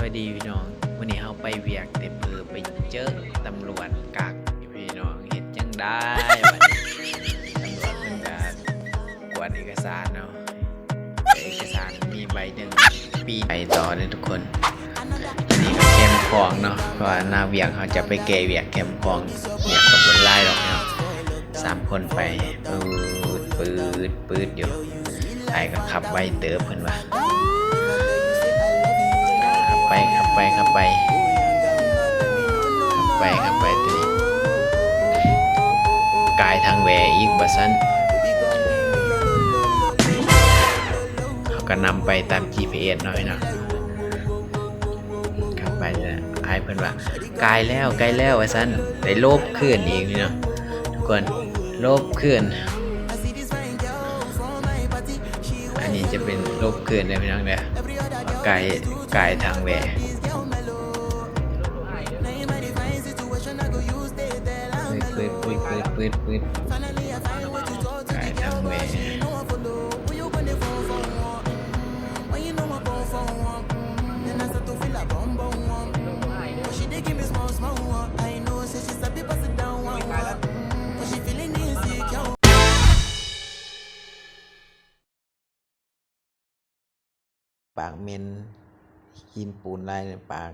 วัสดีพี่น้องวันนี้เราไปเวียกแต่เพื่อไปเจอตำรวจกักพี่น้องเห็นจังได้บัดนี้ตำรวจเป็นการกวดเอกสารเนาะเอกสารมีใบหนึ่งปีไปต่อเลยทุกคนนี่ก็แคมป์ของเนาะเพราะว่าหน้าเวียกเขาจะไปเกยเวียกแคมป์ของเวียกกับบนไล่หรอกเนาะ3 คนไปปืดอยู่ไอ้ก็ขับไวเติบเพิ่นว่าขับไปตัวนี้กายทางแหวอีกบัดซันเขาก็นำไปตาม GPS หน่อยเนาะขับไปเลยไอ้เพิ่นว่าไกลแล้วว่าซันได้โลบขึ้นอีกเนาะทุกคนโลบขึ้นอันนี้จะเป็นโลบขึ้นได้พี่น้องเด้อกายทางแหวปืดกายทางแหวปากเมนหินปูนลายในปาก